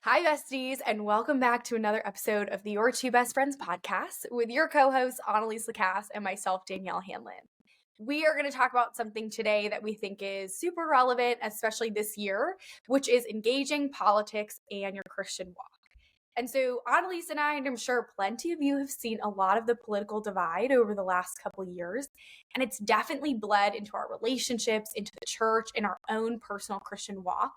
Hi, besties, and welcome back to another episode of the Your Two Best Friends podcast with your co-hosts, Annalise and myself, Danielle Hanlon. We are going to talk about something today that we think is super relevant, especially this year, which is engaging politics and your Christian walk. And so Annalise and I'm sure plenty of you have seen a lot of the political divide over the last couple of years, and it's definitely bled into our relationships, into the church, and our own personal Christian walk.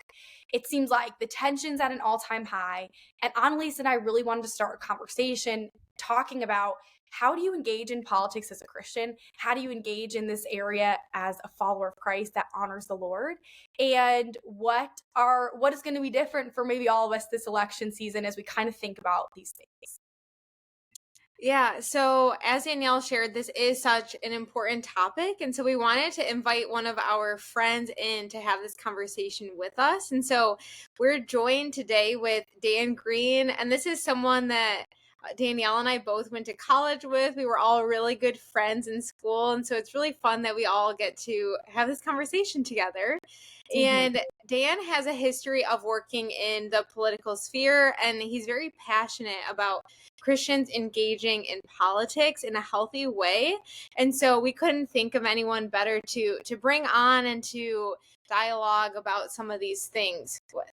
It seems like the tension's at an all-time high, and Annalise and I really wanted to start a conversation talking about how do you engage in politics as a Christian? How do you engage in this area as a follower of Christ that honors the Lord? And what is going to be different for maybe all of us this election season as we kind of think about these things? Yeah, so as Danielle shared, this is such an important topic. And so we wanted to invite one of our friends in to have this conversation with us. And so we're joined today with Dan Green. And this is someone that Danielle and I both went to college with. We were all really good friends in school. And so it's really fun that we all get to have this conversation together. And Dan has a history of working in the political sphere, and he's very passionate about Christians engaging in politics in a healthy way. And so we couldn't think of anyone better to bring on and to dialogue about some of these things with.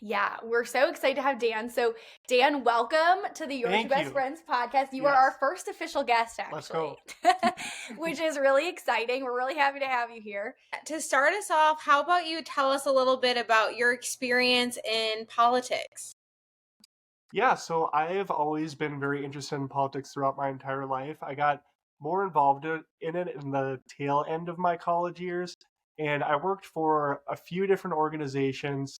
Yeah, we're so excited to have Dan. So, Dan, welcome to the Your Two Best Friends podcast. You are our first official guest, actually. Let's go. Which is really exciting. We're really happy to have you here. To start us off, how about you tell us a little bit about your experience in politics? Yeah, so I've always been very interested in politics throughout my entire life. I got more involved in it in the tail end of my college years, and I worked for a few different organizations,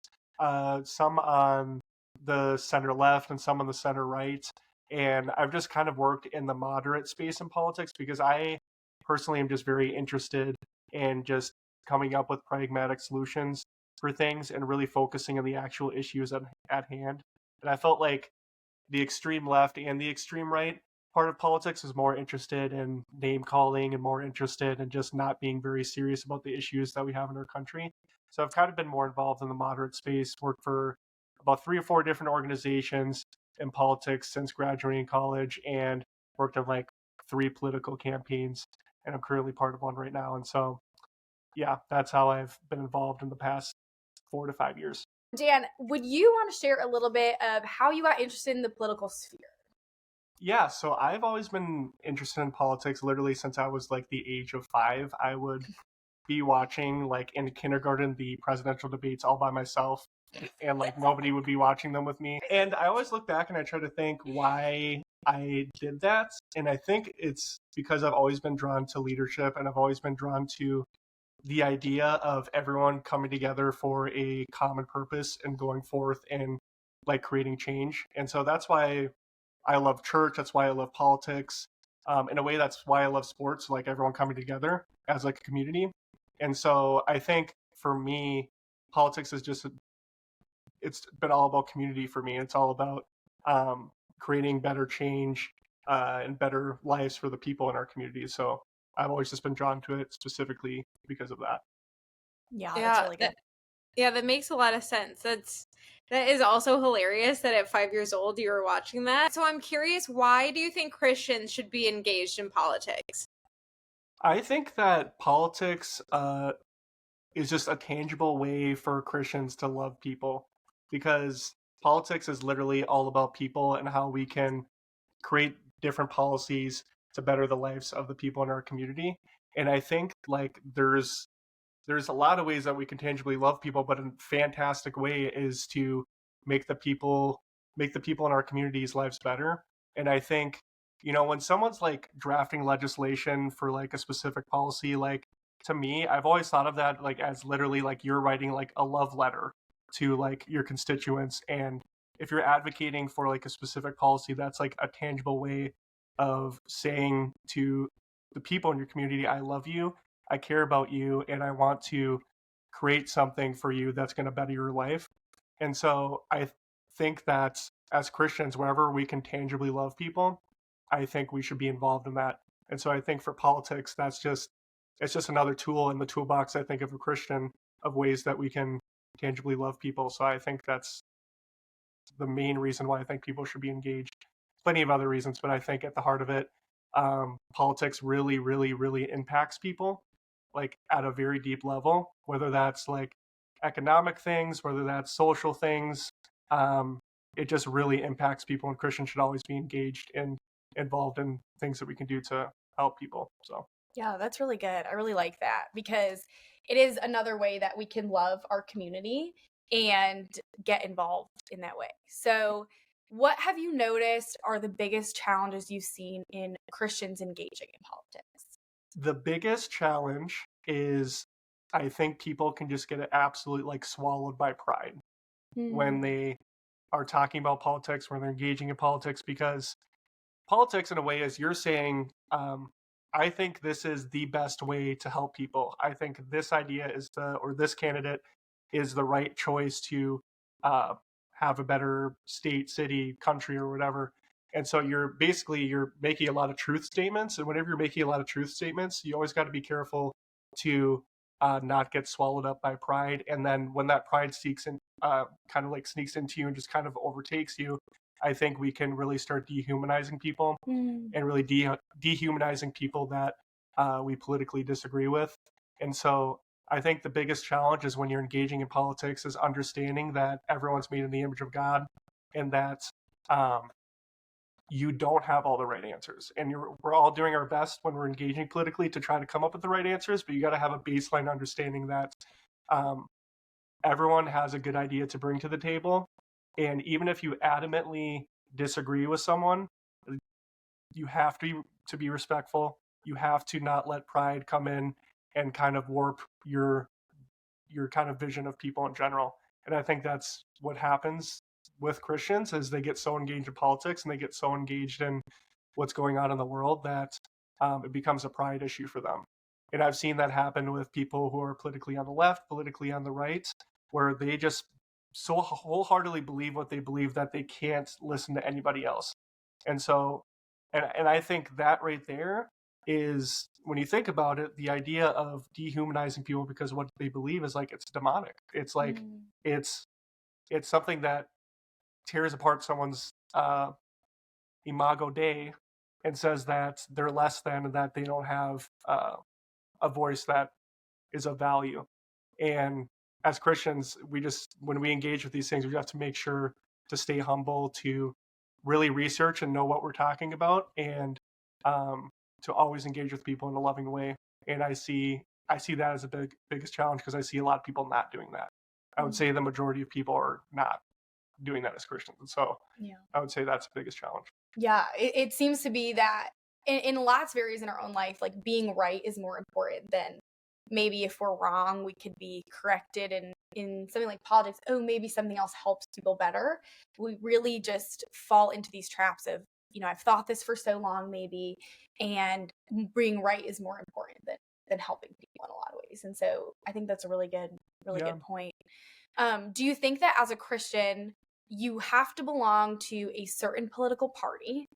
some on the center left and some on the center right. And I've just kind of worked in the moderate space in politics because I personally am just very interested in just coming up with pragmatic solutions for things and really focusing on the actual issues at hand. And I felt like the extreme left and the extreme right part of politics is more interested in name calling and more interested in just not being very serious about the issues that we have in our country. So I've kind of been more involved in the moderate space, worked for about 3 or 4 different organizations in politics since graduating college, and worked on like 3 political campaigns, and I'm currently part of one right now. And so, yeah, that's how I've been involved in the past 4 to 5 years. Dan, would you want to share a little bit of how you got interested in the political sphere? Yeah, so I've always been interested in politics literally since I was like the age of 5. I would be watching like in kindergarten the presidential debates all by myself, and like nobody would be watching them with me. And I always look back and I try to think why I did that. And I think it's because I've always been drawn to leadership, and I've always been drawn to the idea of everyone coming together for a common purpose and going forth and like creating change. And so that's why I love church. That's why I love politics. In a way, that's why I love sports, like everyone coming together as like a community. And so I think for me, politics is just, it's been all about community for me. It's all about creating better change and better lives for the people in our community. So I've always just been drawn to it specifically because of that. Yeah, that's really good. That makes a lot of sense. That is also hilarious that at 5 years old you were watching that. So I'm curious, why do you think Christians should be engaged in politics? I think that politics is just a tangible way for Christians to love people, because politics is literally all about people and how we can create different policies to better the lives of the people in our community. And I think like there's a lot of ways that we can tangibly love people, but a fantastic way is to make the people in our communities' lives better. And I think, when someone's like drafting legislation for like a specific policy, like to me, I've always thought of that like as literally like you're writing like a love letter to like your constituents. And if you're advocating for like a specific policy, that's like a tangible way of saying to the people in your community, I love you, I care about you, and I want to create something for you that's going to better your life. And so I think that as Christians, wherever we can tangibly love people, I think we should be involved in that. And so I think for politics, it's just another tool in the toolbox, I think, of a Christian, of ways that we can tangibly love people. So I think that's the main reason why I think people should be engaged. Plenty of other reasons, but I think at the heart of it, politics really, really, really impacts people, like at a very deep level, whether that's like economic things, whether that's social things. It just really impacts people, and Christians should always be engaged and involved in things that we can do to help people. So yeah, that's really good. I really like that because it is another way that we can love our community and get involved in that way. So, what have you noticed are the biggest challenges you've seen in Christians engaging in politics? the biggest challenge is I think people can just get absolutely like swallowed by pride when they are talking about politics, when they're engaging in politics, because politics in a way is you're saying, I think this is the best way to help people. I think this idea is or this candidate is the right choice to uh, have a better state, city, country, or whatever. And so you're making a lot of truth statements. And whenever you're making a lot of truth statements, you always got to be careful to not get swallowed up by pride. And then when that pride sneaks in, kind of like sneaks into you and just kind of overtakes you, I think we can really start dehumanizing people and really dehumanizing people that we politically disagree with. And so I think the biggest challenge is when you're engaging in politics is understanding that everyone's made in the image of God and that you don't have all the right answers. And we're all doing our best when we're engaging politically to try to come up with the right answers, but you got to have a baseline understanding that everyone has a good idea to bring to the table. And even if you adamantly disagree with someone, you have to be respectful. You have to not let pride come in and kind of warp your kind of vision of people in general. And I think that's what happens with Christians is they get so engaged in politics and they get so engaged in what's going on in the world that it becomes a pride issue for them. And I've seen that happen with people who are politically on the left, politically on the right, where they just so wholeheartedly believe what they believe that they can't listen to anybody else. And so, and I think that right there is, when you think about it, the idea of dehumanizing people because of what they believe is like, it's demonic. It's like, it's something that tears apart someone's imago Dei and says that they're less than and that they don't have a voice that is of value. And as Christians, when we engage with these things, we have to make sure to stay humble, to really research and know what we're talking about, and to always engage with people in a loving way. And I see that as a biggest challenge because I see a lot of people not doing that. I would say the majority of people are not doing that as Christians. And so I would say that's the biggest challenge. Yeah, it seems to be that in lots of areas in our own life, like being right is more important than maybe if we're wrong, we could be corrected. And in something like politics, maybe something else helps people better. We really just fall into these traps of, I've thought this for so long maybe, and being right is more important than helping people in a lot of ways. And so I think that's a really good point. Do you think that as a Christian, you have to belong to a certain political party?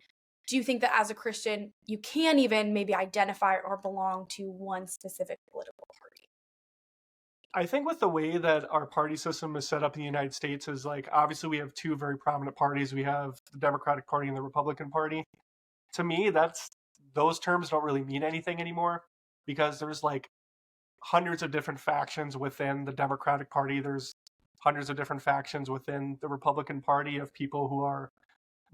Do you think that as a Christian, you can even maybe identify or belong to one specific political party? I think with the way that our party system is set up in the United States is like, obviously we have two very prominent parties. We have the Democratic Party and the Republican Party. To me, those terms don't really mean anything anymore because there's like hundreds of different factions within the Democratic Party. There's hundreds of different factions within the Republican Party of people who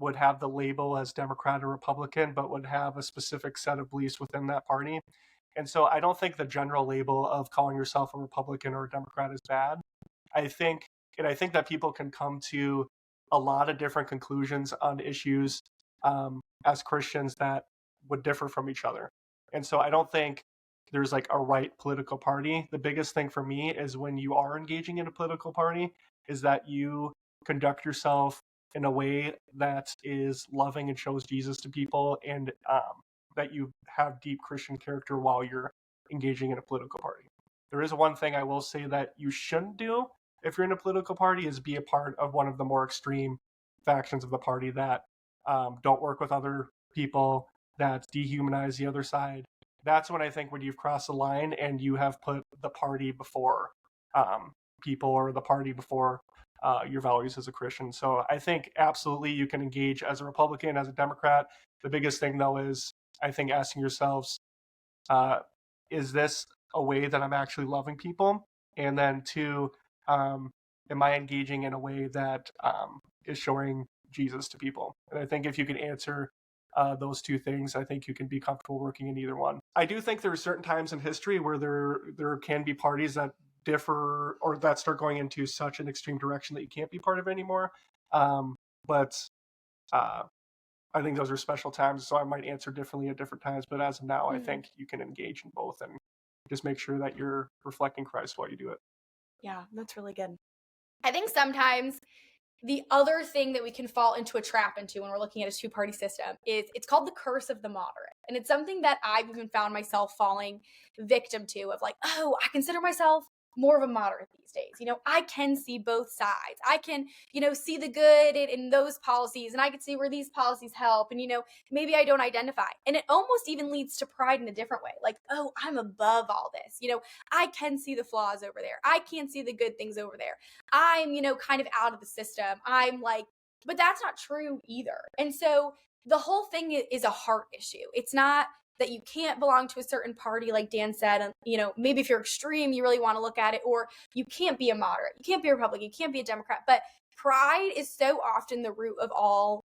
would have the label as Democrat or Republican, but would have a specific set of beliefs within that party. And so I don't think the general label of calling yourself a Republican or a Democrat is bad. I think that people can come to a lot of different conclusions on issues as Christians that would differ from each other. And so I don't think there's like a right political party. The biggest thing for me is when you are engaging in a political party is that you conduct yourself in a way that is loving and shows Jesus to people, and that you have deep Christian character while you're engaging in a political party. There is one thing I will say that you shouldn't do if you're in a political party is be a part of one of the more extreme factions of the party that don't work with other people, that dehumanize the other side. That's when I think when you've crossed the line and you have put the party before people, or the party before your values as a Christian. So I think absolutely you can engage as a Republican, as a Democrat. The biggest thing though is I think asking yourselves, is this a way that I'm actually loving people? And then two, am I engaging in a way that is showing Jesus to people? And I think if you can answer those two things, I think you can be comfortable working in either one. I do think there are certain times in history where there can be parties that differ or that start going into such an extreme direction that you can't be part of anymore. But I think those are special times, so I might answer differently at different times. But as of now, I think you can engage in both and just make sure that you're reflecting Christ while you do it. Yeah, that's really good. I think sometimes the other thing that we can fall into a trap into when we're looking at a two-party system is it's called the curse of the moderate. And it's something that I've even found myself falling victim to of like, oh, I consider myself more of a moderate these days. I can see both sides. I can, see the good in those policies, and I can see where these policies help. And, maybe I don't identify. And it almost even leads to pride in a different way. Like, oh, I'm above all this. I can see the flaws over there. I can't see the good things over there. I'm, kind of out of the system. I'm like, but that's not true either. And so the whole thing is a heart issue. It's not that you can't belong to a certain party, like Dan said, and maybe if you're extreme, you really want to look at it, or you can't be a moderate, you can't be a Republican, you can't be a Democrat. But pride is so often the root of all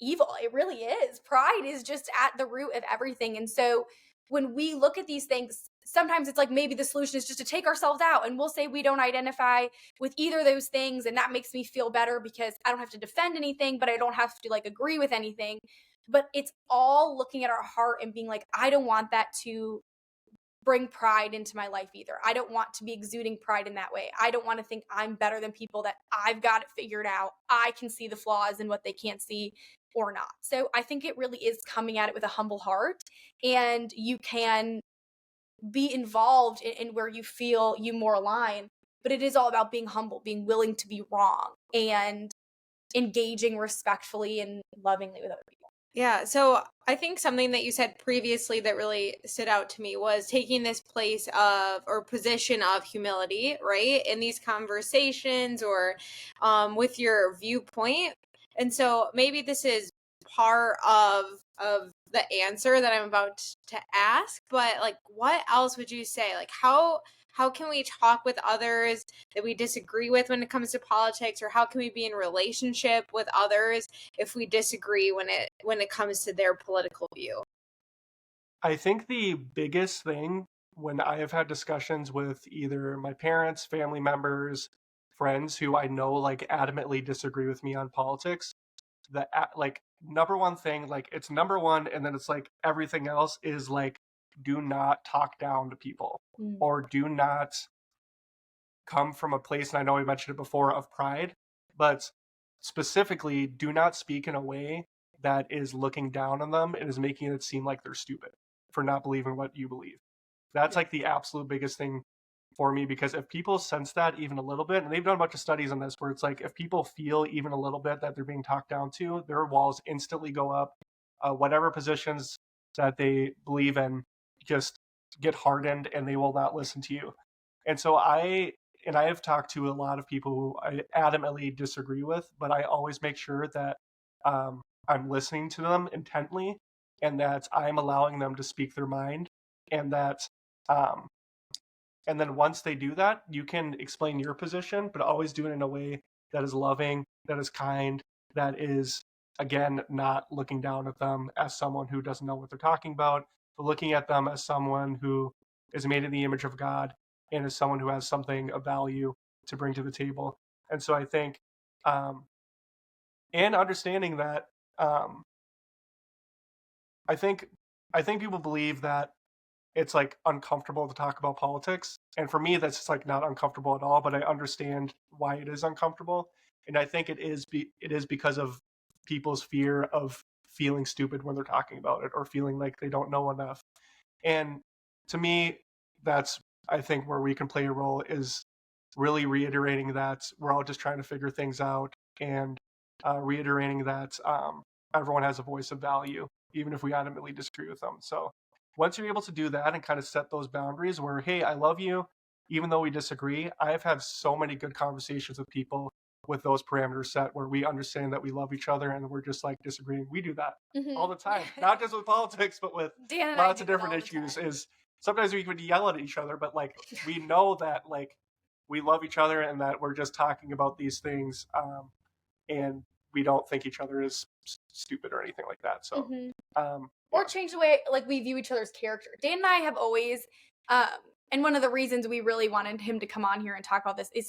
evil. It really is. Pride is just at the root of everything. And so when we look at these things, sometimes it's like maybe the solution is just to take ourselves out, and we'll say we don't identify with either of those things, and that makes me feel better because I don't have to defend anything, but I don't have to agree with anything. But it's all looking at our heart and being like, I don't want that to bring pride into my life either. I don't want to be exuding pride in that way. I don't want to think I'm better than people, that I've got it figured out. I can see the flaws in what they can't see or not. So I think it really is coming at it with a humble heart, and you can be involved in where you feel you more align. But it is all about being humble, being willing to be wrong, and engaging respectfully and lovingly with other people. Yeah, so I think something that you said previously that really stood out to me was taking this place of or position of humility, right, in these conversations or with your viewpoint. And so maybe this is part of the answer that I'm about to ask, but what else would you say? How can we talk with others that we disagree with when it comes to politics, or how can we be in relationship with others if we disagree when it comes to their political view? I think the biggest thing when I have had discussions with either my parents, family members, friends who I know adamantly disagree with me on politics, the number one thing, it's number one, and then it's everything else is do not talk down to people, or do not come from a place, and I know we mentioned it before, of pride, but specifically do not speak in a way that is looking down on them and is making it seem like they're stupid for not believing what you believe. That's the absolute biggest thing for me, because if people sense that even a little bit, and they've done a bunch of studies on this where it's if people feel even a little bit that they're being talked down to, their walls instantly go up. Whatever positions that they believe in just get hardened, and they will not listen to you. And so I have talked to a lot of people who I adamantly disagree with, but I always make sure that I'm listening to them intently, and that I'm allowing them to speak their mind, and that and then once they do that, you can explain your position, but always do it in a way that is loving, that is kind, that is, again, not looking down at them as someone who doesn't know what they're talking about, but looking at them as someone who is made in the image of God and is someone who has something of value to bring to the table. And so I think, and understanding that, I think people believe that it's uncomfortable to talk about politics, and for me that's just not uncomfortable at all, but I understand why it is uncomfortable. And I think it is because of people's fear of feeling stupid when they're talking about it, or feeling like they don't know enough. And to me, that's, I think, where we can play a role, is really reiterating that we're all just trying to figure things out, and reiterating that everyone has a voice of value, even if we adamantly disagree with them. So once you're able to do that and kind of set those boundaries where, hey, I love you, even though we disagree. I have had so many good conversations with people with those parameters set where we understand that we love each other and we're just like disagreeing. We do that all the time, not just with politics, but with Dan and lots I of do that different all the issues. time. Is sometimes we could yell at each other, but like we know that like we love each other and that we're just talking about these things, and we don't think each other is stupid or anything like that. So, or change the way like we view each other's character. Dan and I have always, and one of the reasons we really wanted him to come on here and talk about this is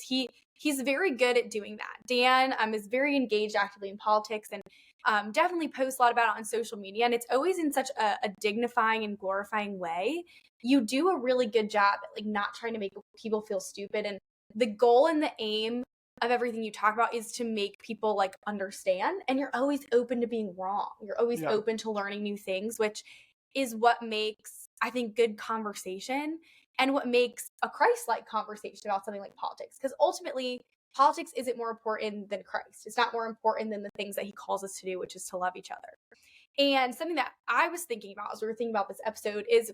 he's very good at doing that. Dan is very engaged actively in politics and definitely posts a lot about it on social media, and it's always in such a dignifying and glorifying way. You do a really good job at like not trying to make people feel stupid, and the goal and the aim of everything you talk about is to make people like understand, and you're always open to being wrong. You're always open to learning new things, which is what makes, I think, good conversation and what makes a Christ-like conversation about something like politics. Because ultimately, politics isn't more important than Christ. It's not more important than the things that he calls us to do, which is to love each other. And something that I was thinking about as we were thinking about this episode is,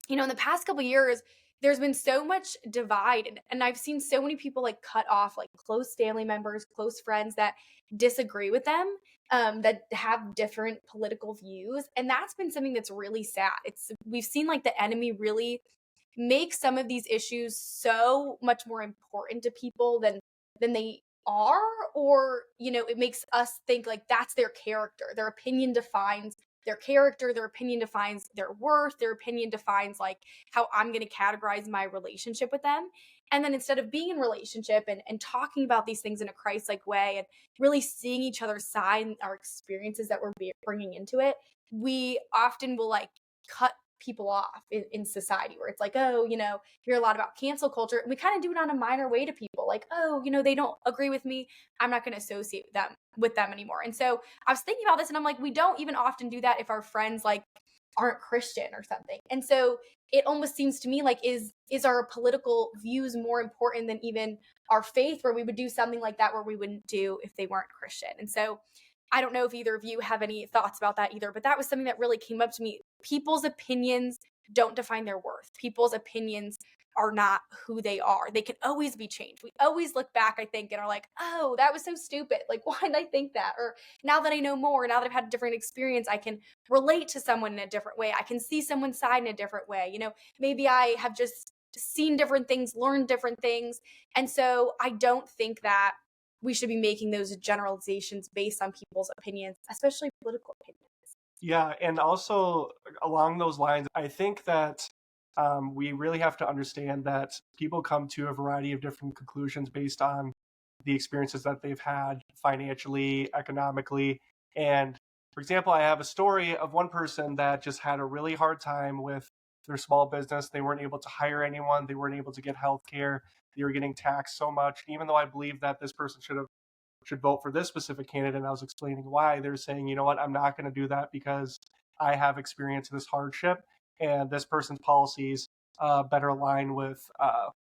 in the past couple of years, there's been so much divide, and I've seen so many people like cut off like close family members, close friends that disagree with them, that have different political views, and that's been something that's really sad. We've seen like the enemy really make some of these issues so much more important to people than they are, or it makes us think like that's their character. Their opinion defines their character, their opinion defines their worth, their opinion defines like how I'm going to categorize my relationship with them. And then instead of being in relationship and talking about these things in a Christ-like way and really seeing each other's side and our experiences that we're bringing into it, we often will like cut people off in society, where it's like, oh, you hear a lot about cancel culture, and we kind of do it on a minor way to people, like, oh, they don't agree with me, I'm not going to associate with them anymore. And so I was thinking about this, and I'm like, we don't even often do that if our friends like aren't Christian or something. And so it almost seems to me like, is our political views more important than even our faith, where we would do something like that where we wouldn't do if they weren't Christian? And so I don't know if either of you have any thoughts about that either, but that was something that really came up to me. People's opinions don't define their worth. People's opinions are not who they are. They can always be changed. We always look back, I think, and are like, oh, that was so stupid. Like, why did I think that? Or now that I know more, now that I've had a different experience, I can relate to someone in a different way. I can see someone's side in a different way. Maybe I have just seen different things, learned different things. And so I don't think that we should be making those generalizations based on people's opinions, especially political opinions. Yeah, and also along those lines, I think that we really have to understand that people come to a variety of different conclusions based on the experiences that they've had financially, economically. And for example, I have a story of one person that just had a really hard time with their small business. They weren't able to hire anyone. They weren't able to get health care. They were getting taxed so much. Even though I believe that this person should vote for this specific candidate, and I was explaining why, they're saying, you know what, I'm not going to do that because I have experienced this hardship, and this person's policies better align with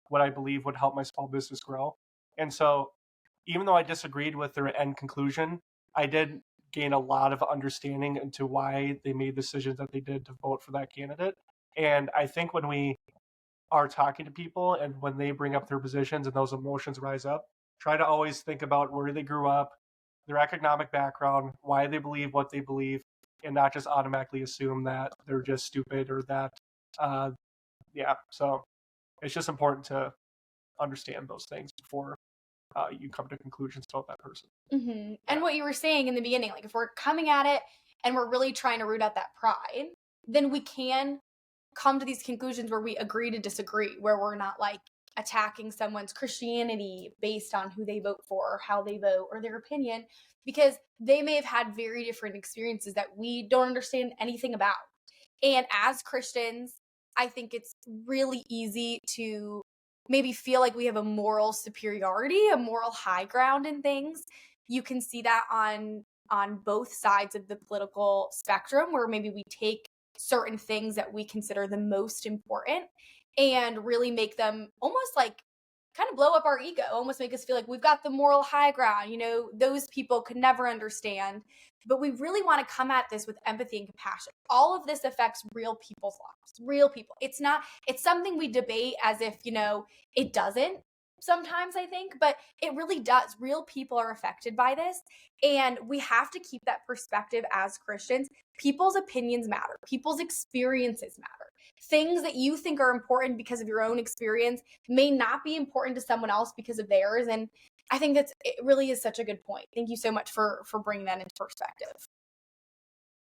what I believe would help my small business grow. And so even though I disagreed with their end conclusion, I did gain a lot of understanding into why they made decisions that they did to vote for that candidate. And I think when we are talking to people and when they bring up their positions and those emotions rise up, try to always think about where they grew up, their economic background, why they believe what they believe, and not just automatically assume that they're just stupid or that, So it's just important to understand those things before you come to conclusions about that person. Mm-hmm. And what you were saying in the beginning, like if we're coming at it and we're really trying to root out that pride, then we can come to these conclusions where we agree to disagree, where we're not like attacking someone's Christianity based on who they vote for or how they vote or their opinion, because they may have had very different experiences that we don't understand anything about. And as Christians, I think it's really easy to maybe feel like we have a moral superiority, a moral high ground in things. You can see that on both sides of the political spectrum, where maybe we take certain things that we consider the most important and really make them almost like kind of blow up our ego, almost make us feel like we've got the moral high ground. Those people could never understand. But we really want to come at this with empathy and compassion. All of this affects real people's lives, real people. It's something we debate as if, it doesn't. sometimes, I think, but it really does. Real people are affected by this, and we have to keep that perspective as Christians. People's opinions matter. People's experiences matter. Things that you think are important because of your own experience may not be important to someone else because of theirs, and I think it really is such a good point. Thank you so much for bringing that into perspective.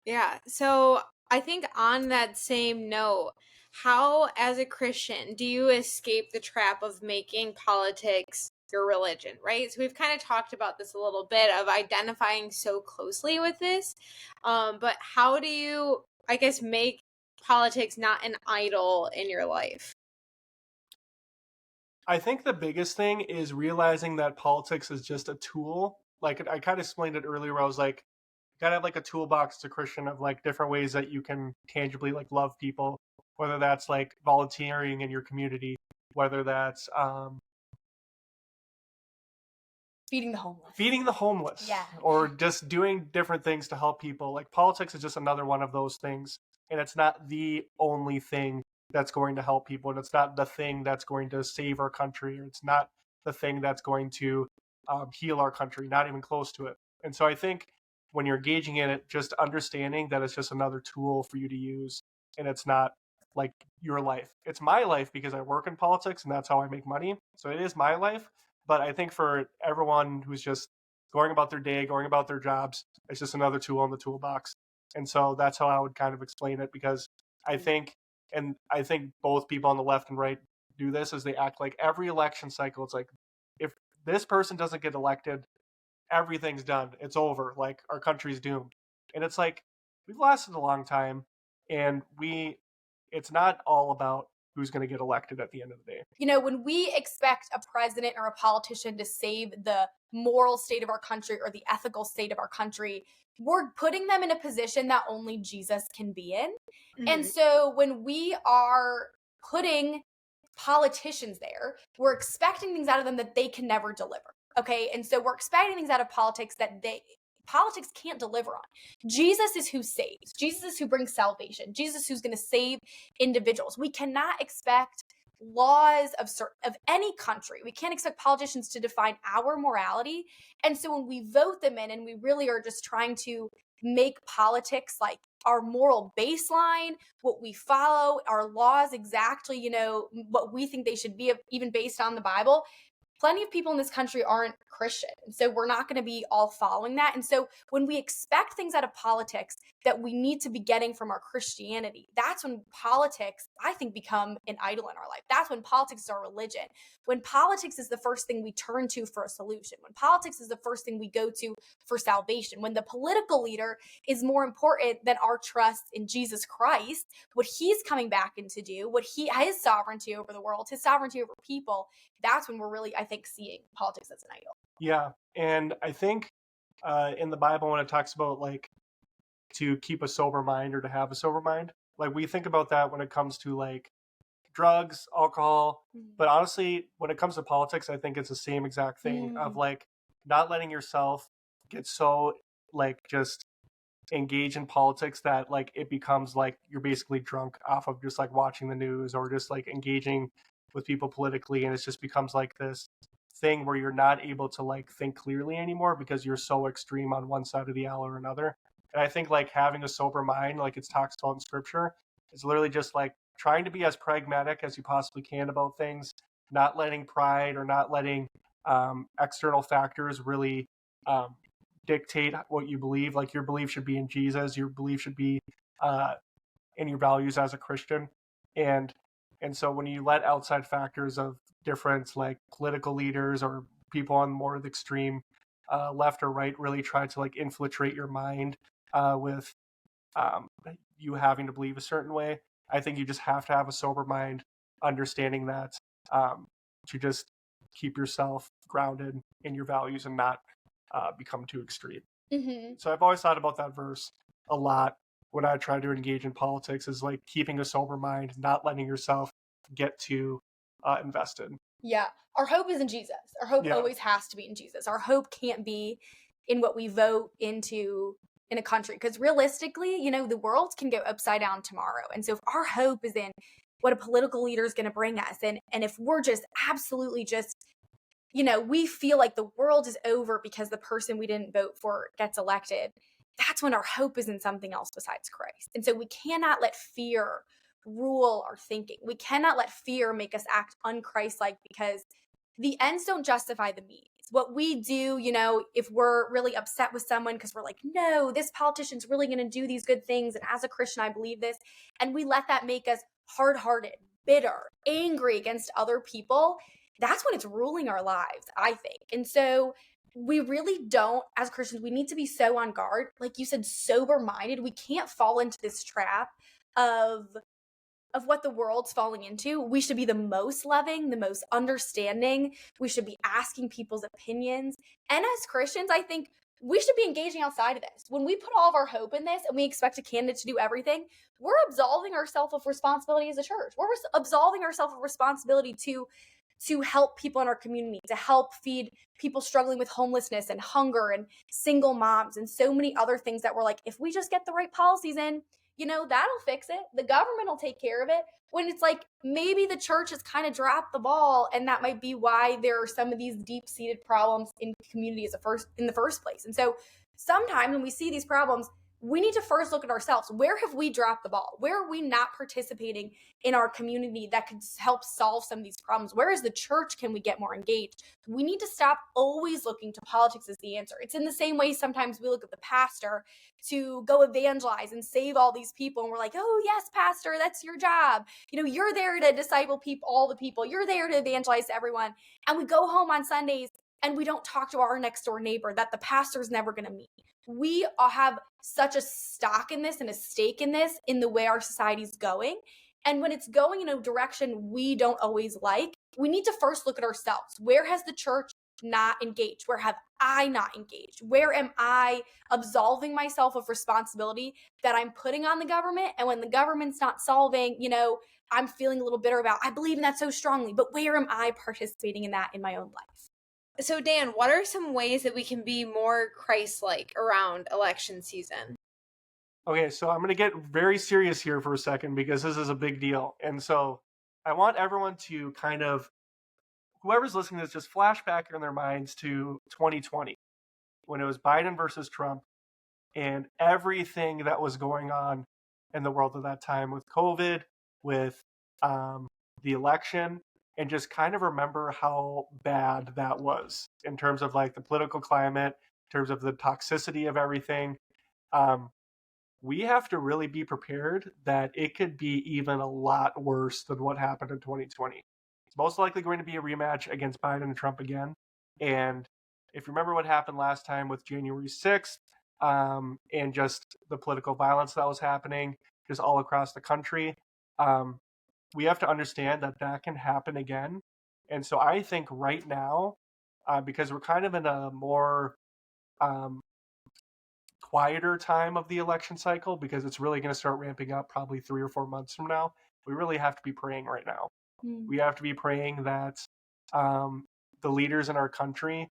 Yeah. So I think on that same note, how, as a Christian, do you escape the trap of making politics your religion, right? So we've kind of talked about this a little bit of identifying so closely with this. But how do you, I guess, make politics not an idol in your life? I think the biggest thing is realizing that politics is just a tool. Like I kind of explained it earlier where I was like, kind of like a toolbox to Christian of like different ways that you can tangibly like love people, whether that's like volunteering in your community, whether that's Feeding the homeless. Yeah. Or just doing different things to help people. Like politics is just another one of those things. And it's not the only thing that's going to help people. And it's not the thing that's going to save our country. Or it's not the thing that's going to heal our country, not even close to it. And so I think when you're engaging in it, just understanding that it's just another tool for you to use. And it's not like your life. It's my life because I work in politics and that's how I make money. So it is my life. But I think for everyone who's just going about their day, going about their jobs, it's just another tool in the toolbox. And so that's how I would kind of explain it because I think, and I think both people on the left and right do this, is they act like every election cycle, it's like, if this person doesn't get elected, everything's done. It's over. Like our country's doomed. And it's like, we've lasted a long time and it's not all about who's going to get elected at the end of the day. You know, when we expect a president or a politician to save the moral state of our country or the ethical state of our country, we're putting them in a position that only Jesus can be in. Mm-hmm. And so when we are putting politicians there, we're expecting things out of them that they can never deliver. Okay. And so we're expecting things out of politics that politics can't deliver on. Jesus is who saves. Jesus is who brings salvation. Jesus is who's going to save individuals. We cannot expect laws of any country. We can't expect politicians to define our morality. And so when we vote them in and we really are just trying to make politics like our moral baseline, what we follow, our laws exactly, you know, what we think they should be, even based on the Bible, plenty of people in this country aren't Christian. So we're not going to be all following that. And so when we expect things out of politics that we need to be getting from our Christianity, that's when politics, I think, become an idol in our life. That's when politics is our religion. When politics is the first thing we turn to for a solution. When politics is the first thing we go to for salvation. When the political leader is more important than our trust in Jesus Christ, what he's coming back in to do, his sovereignty over the world, his sovereignty over people, that's when we're really, I think, seeing politics as an idol. Yeah. And I think in the Bible, when it talks about like to keep a sober mind or to have a sober mind, like we think about that when it comes to like drugs, alcohol. But honestly, when it comes to politics, I think it's the same exact thing of like not letting yourself get so like just engage in politics that like it becomes like you're basically drunk off of just like watching the news or just like engaging with people politically, and it just becomes like this thing where you're not able to like think clearly anymore because you're so extreme on one side of the aisle or another. And I think like having a sober mind, like it's talks about in scripture, is literally just like trying to be as pragmatic as you possibly can about things, not letting pride or not letting external factors really dictate what you believe. Like your belief should be in Jesus, your belief should be in your values as a Christian. And so when you let outside factors of different like political leaders or people on more of the extreme left or right really try to like infiltrate your mind with you having to believe a certain way, I think you just have to have a sober mind, understanding that to just keep yourself grounded in your values and not become too extreme. Mm-hmm. So I've always thought about that verse a lot when I try to engage in politics, is like keeping a sober mind, not letting yourself get too invested. Yeah. Our hope is in Jesus. Our hope always has to be in Jesus. Our hope can't be in what we vote into in a country, because realistically, you know, the world can go upside down tomorrow. And so if our hope is in what a political leader is going to bring us. And if we're just absolutely just, we feel like the world is over because the person we didn't vote for gets elected, that's when our hope is in something else besides Christ. And so we cannot let fear rule our thinking. We cannot let fear make us act unchristlike, because the ends don't justify the means. What we do, if we're really upset with someone because we're like, no, this politician's really going to do these good things, and as a Christian, I believe this, and we let that make us hard-hearted, bitter, angry against other people, that's when it's ruling our lives, I think. And so we really don't, as Christians, we need to be so on guard, like you said, sober-minded. We can't fall into this trap of what the world's falling into. We should be the most loving, the most understanding. We should be asking people's opinions. And as Christians, I think we should be engaging outside of this. When we put all of our hope in this and we expect a candidate to do everything, we're absolving ourselves of responsibility as a church. We're absolving ourselves of responsibility to help people in our community, to help feed people struggling with homelessness and hunger and single moms and so many other things that we're like, if we just get the right policies in, that'll fix it. The government will take care of it. When it's like, maybe the church has kind of dropped the ball, and that might be why there are some of these deep-seated problems in community in the first place. And so sometimes when we see these problems, we need to first look at ourselves. Where have we dropped the ball? Where are we not participating in our community that could help solve some of these problems? Where is the church? Can we get more engaged? We need to stop always looking to politics as the answer. It's in the same way sometimes we look at the pastor to go evangelize and save all these people, and we're like, oh yes, pastor, that's your job. You're there to disciple all the people. You're there to evangelize to everyone. And we go home on Sundays and we don't talk to our next door neighbor that the pastor's never going to meet. We have such a stock in this and a stake in this, in the way our society's going. And when it's going in a direction we don't always like, we need to first look at ourselves. Where has the church not engaged? Where have I not engaged? Where am I absolving myself of responsibility that I'm putting on the government? And when the government's not solving, I'm feeling a little bitter about, I believe in that so strongly, but where am I participating in that in my own life? So, Dan, what are some ways that we can be more Christ-like around election season? Okay, so I'm going to get very serious here for a second, because this is a big deal. And so I want everyone to kind of, whoever's listening to this, just flash back in their minds to 2020, when it was Biden versus Trump, and everything that was going on in the world at that time with COVID, with the election, and just kind of remember how bad that was in terms of like the political climate, in terms of the toxicity of everything. We have to really be prepared that it could be even a lot worse than what happened in 2020. It's most likely going to be a rematch against Biden and Trump again. And if you remember what happened last time with January 6th, and just the political violence that was happening just all across the country, we have to understand that that can happen again. And so I think right now, because we're kind of in a more quieter time of the election cycle, because it's really going to start ramping up probably 3 or 4 months from now, we really have to be praying right now. We have to be praying that the leaders in our country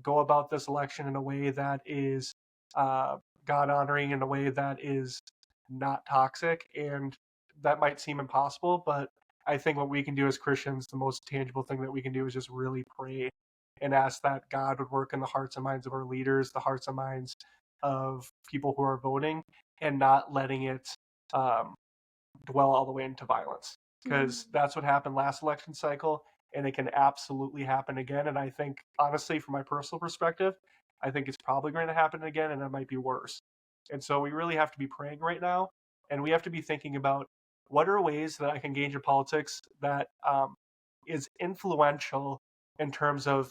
go about this election in a way that is God-honoring, in a way that is not toxic. And that might seem impossible, but I think what we can do as Christians, the most tangible thing that we can do is just really pray and ask that God would work in the hearts and minds of our leaders, the hearts and minds of people who are voting, and not letting it dwell all the way into violence. Because that's what happened last election cycle, and it can absolutely happen again. And I think, honestly, from my personal perspective, I think it's probably going to happen again, and it might be worse. And so we really have to be praying right now, and we have to be thinking about, what are ways that I can engage in politics that is influential in terms of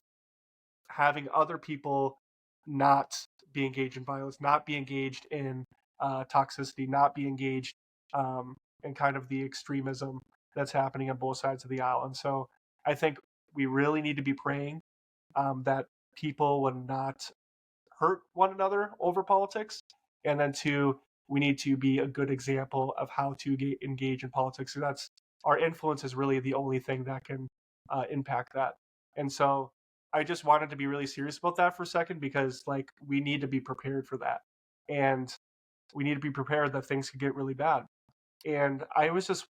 having other people not be engaged in violence, not be engaged in toxicity, not be engaged in kind of the extremism that's happening on both sides of the aisle. And so I think we really need to be praying that people would not hurt one another over politics. And then two, we need to be a good example of how to engage in politics. So that's, our influence is really the only thing that can impact that. And so I just wanted to be really serious about that for a second, because like we need to be prepared for that. And we need to be prepared that things could get really bad. And I was just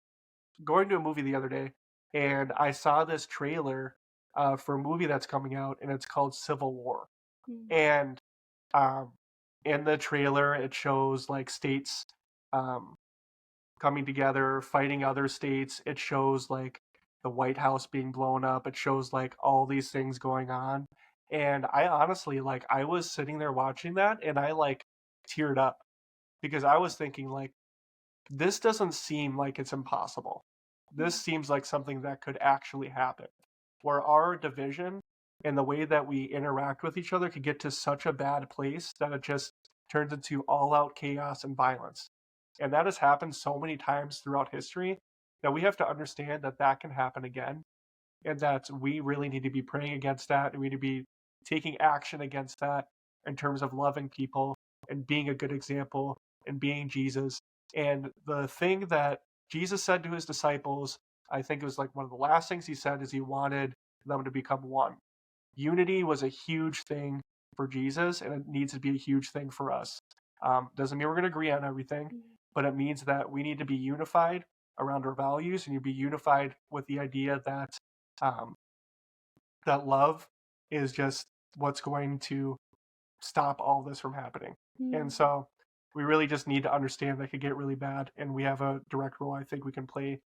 going to a movie the other day, and I saw this trailer for a movie that's coming out, and it's called Civil War. And um, in the trailer, it shows like states um, coming together, fighting other states. It shows like the White House being blown up. It shows like all these things going on. And I honestly, like, I was sitting there watching that and I like teared up because I was thinking, like, this doesn't seem like it's impossible. This seems like something that could actually happen. Where our division and the way that we interact with each other could get to such a bad place that it just turns into all out chaos and violence. And that has happened so many times throughout history that we have to understand that that can happen again. And that we really need to be praying against that. And we need to be taking action against that in terms of loving people and being a good example and being Jesus. And the thing that Jesus said to his disciples, I think it was like one of the last things he said, is he wanted them to become one. Unity was a huge thing for Jesus, and it needs to be a huge thing for us. Doesn't mean we're going to agree on everything, but it means that we need to be unified around our values, and you be unified with the idea that um, that love is just what's going to stop all this from happening. And so we really just need to understand that it could get really bad, and we have a direct role I think we can play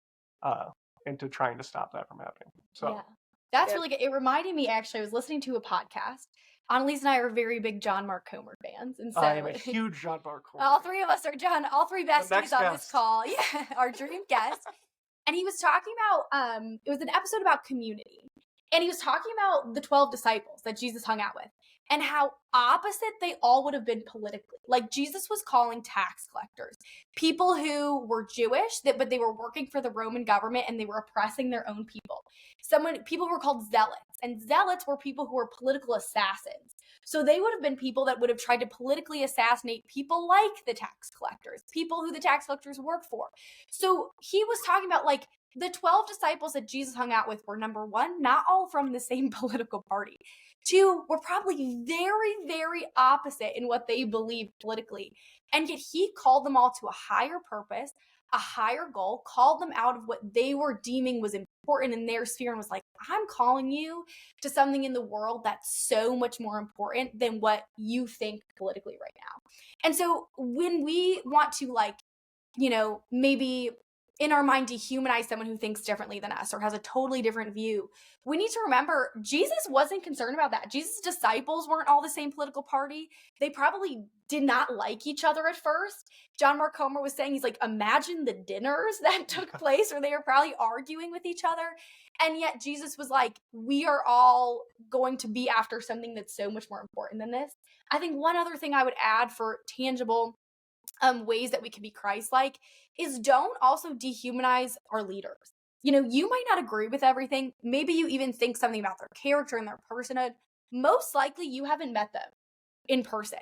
into trying to stop that from happening. So yeah, that's really good. It reminded me, actually, I was listening to a podcast. Annalise and I are very big John Mark Comer fans, and so I am a huge John Mark Comer. all three of us are John. All three besties on this call. Yeah, our dream guest. And he was talking about it was an episode about community, and he was talking about the 12 disciples that Jesus hung out with and how opposite they all would have been politically. Like, Jesus was calling tax collectors people who were Jewish, but they were working for the Roman government and they were oppressing their own people. People were called zealots, and zealots were people who were political assassins. So they would have been people that would have tried to politically assassinate people like the tax collectors, people who the tax collectors worked for. So he was talking about, like, the 12 disciples that Jesus hung out with were, number one, not all from the same political party. Two, were probably very, very opposite in what they believed politically. And yet he called them all to a higher purpose, a higher goal, called them out of what they were deeming was important in their sphere, and was like, I'm calling you to something in the world that's so much more important than what you think politically right now. And so when we want to, like, maybe in our mind dehumanize someone who thinks differently than us or has a totally different view, we need to remember Jesus wasn't concerned about that. Jesus' disciples weren't all the same political party. They probably did not like each other at first. John Mark Comer was saying, he's like, imagine the dinners that took place where they were probably arguing with each other. And yet Jesus was like, we are all going to be after something that's so much more important than this. I think one other thing I would add for tangible ways that we can be Christ-like is don't also dehumanize our leaders. You might not agree with everything. Maybe you even think something about their character and their personhood. Most likely you haven't met them in person.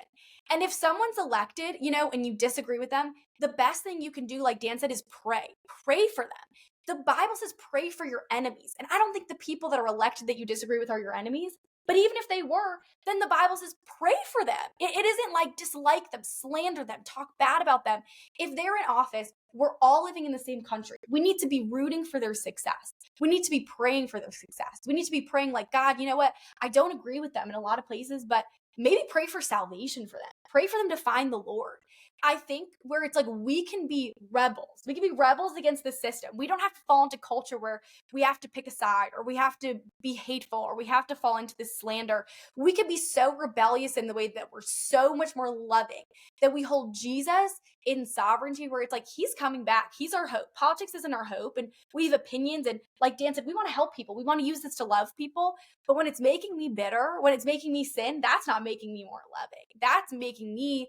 And if someone's elected, and you disagree with them, the best thing you can do, like Dan said, is pray. Pray for them. The Bible says pray for your enemies. And I don't think the people that are elected that you disagree with are your enemies. But even if they were, then the Bible says pray for them. It isn't like dislike them, slander them, talk bad about them. If they're in office, we're all living in the same country. We need to be rooting for their success. We need to be praying for their success. We need to be praying like, God, you know what? I don't agree with them in a lot of places, but maybe pray for salvation for them. Pray for them to find the Lord. I think where it's like we can be rebels. We can be rebels against the system. We don't have to fall into culture where we have to pick a side or we have to be hateful or we have to fall into this slander. We can be so rebellious in the way that we're so much more loving, that we hold Jesus in sovereignty, where it's like he's coming back. He's our hope. Politics isn't our hope. And we have opinions. And like Dan said, we want to help people. We want to use this to love people. But when it's making me bitter, when it's making me sin, that's not making me more loving. That's making me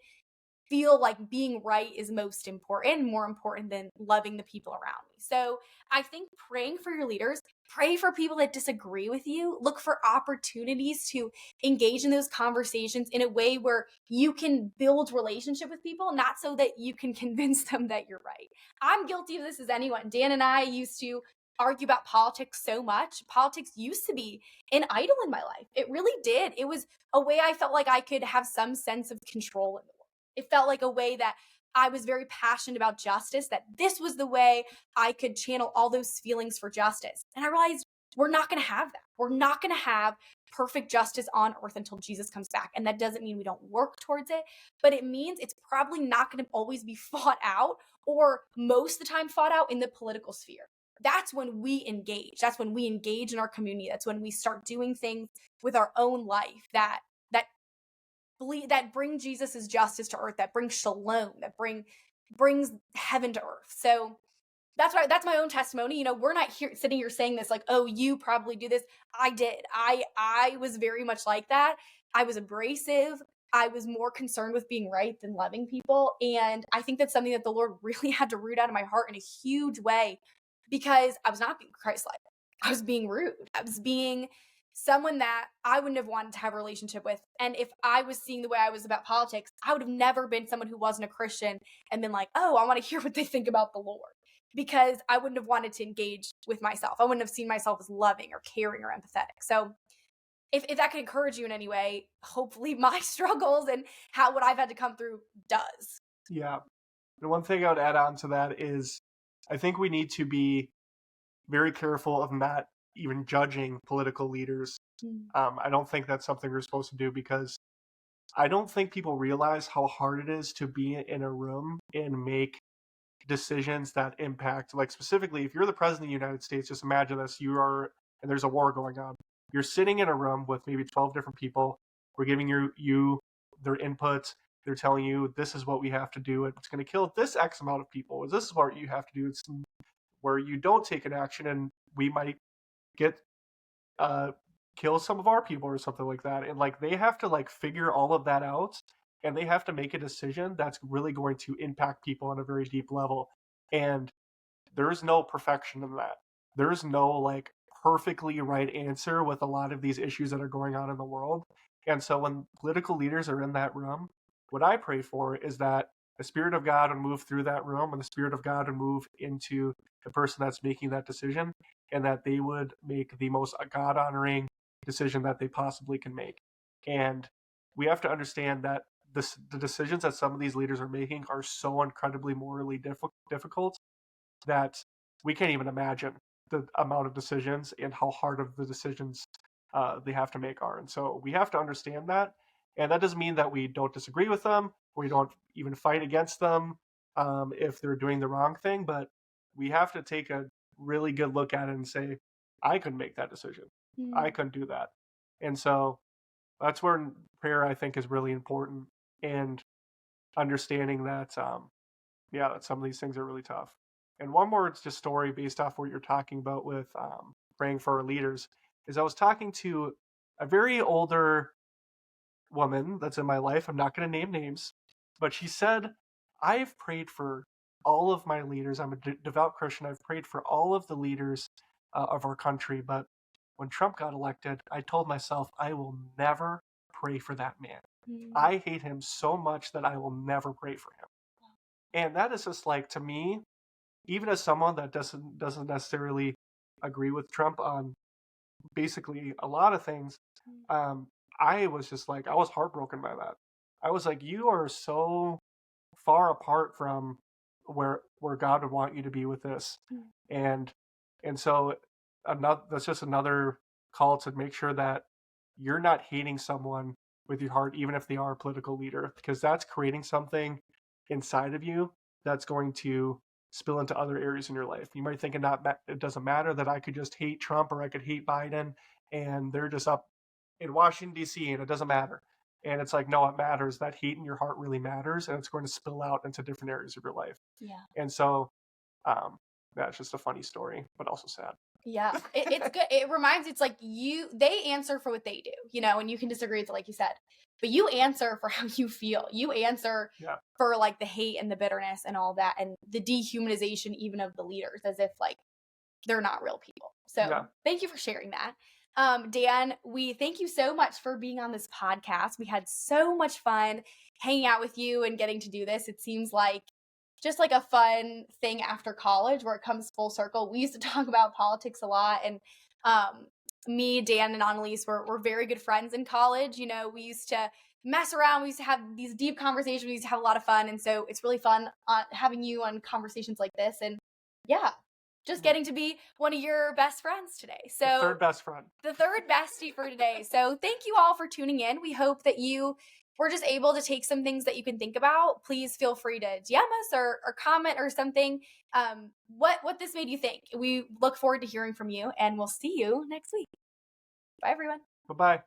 feel like being right is most important, more important than loving the people around me. So I think praying for your leaders, pray for people that disagree with you, look for opportunities to engage in those conversations in a way where you can build relationship with people, not so that you can convince them that you're right. I'm guilty of this as anyone. Dan and I used to argue about politics so much. Politics used to be an idol in my life. It really did. It was a way I felt like I could have some sense of control in the world. It felt like a way that I was very passionate about justice, that this was the way I could channel all those feelings for justice. And I realized we're not going to have that. We're not going to have perfect justice on earth until Jesus comes back. And that doesn't mean we don't work towards it, but it means it's probably not going to always be fought out, or most of the time fought out in the political sphere. That's when we engage. That's when we engage in our community. That's when we start doing things with our own life that bring Jesus' justice to earth, that bring shalom, that brings heaven to earth. So that's my own testimony. You know, we're not sitting here saying this like, oh, you probably do this. I did. I was very much like that. I was abrasive. I was more concerned with being right than loving people. And I think that's something that the Lord really had to root out of my heart in a huge way, because I was not being Christ-like. I was being rude. I was being someone that I wouldn't have wanted to have a relationship with. And if I was seeing the way I was about politics, I would have never been someone who wasn't a Christian and been like, oh, I want to hear what they think about the Lord, because I wouldn't have wanted to engage with myself. I wouldn't have seen myself as loving or caring or empathetic. So if that can encourage you in any way, hopefully my struggles and what I've had to come through does. Yeah. And one thing I would add on to that is I think we need to be very careful of not even judging political leaders. I don't think that's something we're supposed to do, because I don't think people realize how hard it is to be in a room and make decisions that impact, like specifically, if you're the president of the United States, just imagine this, and there's a war going on. You're sitting in a room with maybe 12 different people. We're giving you their input. They're telling you, this is what we have to do. It's going to kill this X amount of people. This is what you have to do. It's where you don't take an action, and we might get kill some of our people or something like that. And like they have to like figure all of that out, and they have to make a decision that's really going to impact people on a very deep level. And there's no perfection in that. There's no like perfectly right answer with a lot of these issues that are going on in the world. And so when political leaders are in that room, what I pray for is that the Spirit of God would move through that room, and the Spirit of God would move into the person that's making that decision, and that they would make the most God-honoring decision that they possibly can make. And we have to understand that the decisions that some of these leaders are making are so incredibly morally difficult that we can't even imagine the amount of decisions and how hard of the decisions they have to make are. And so we have to understand that. And that doesn't mean that we don't disagree with them, or we don't even fight against them if they're doing the wrong thing. But we have to take a really good look at it and say, I couldn't make that decision. I couldn't do that. And so that's where prayer, I think, is really important, and understanding that, that some of these things are really tough. And one more just story based off what you're talking about with praying for our leaders is I was talking to a very older woman that's in my life. I'm not going to name names, but she said, I've prayed for all of my leaders. I'm a devout Christian. I've prayed for all of the leaders of our country. But when Trump got elected, I told myself, I will never pray for that man. I hate him so much that I will never pray for him. And that is just like, to me, even as someone that doesn't necessarily agree with Trump on basically a lot of things, I was just like, I was heartbroken by that. I was like, you are so far apart from where God would want you to be with this. And so that's just another call to make sure that you're not hating someone with your heart, even if they are a political leader, because that's creating something inside of you that's going to spill into other areas in your life. You might think it doesn't matter, that I could just hate Trump or I could hate Biden and they're just up in Washington, D.C. and it doesn't matter. And it's like, no, it matters. That hate in your heart really matters, and it's going to spill out into different areas of your life. Yeah. And so that's just a funny story, but also sad. Yeah, it's good. It reminds, it's like they answer for what they do, you know, and you can disagree with it, like you said, but you answer for how you feel. You answer for like the hate and the bitterness and all that, and the dehumanization even of the leaders, as if like they're not real people. So thank you for sharing that. Dan, we thank you so much for being on this podcast. We had so much fun hanging out with you and getting to do this. It seems like just like a fun thing after college where it comes full circle. We used to talk about politics a lot, and me, Dan, and Annalise were very good friends in college. You know, we used to mess around. We used to have these deep conversations. We used to have a lot of fun. And so it's really fun having you on conversations like this. And yeah, just getting to be one of your best friends today. So the third best friend. The third bestie for today. So thank you all for tuning in. We hope that you were just able to take some things that you can think about. Please feel free to DM us or comment or something. What this made you think. We look forward to hearing from you, and we'll see you next week. Bye, everyone. Bye-bye.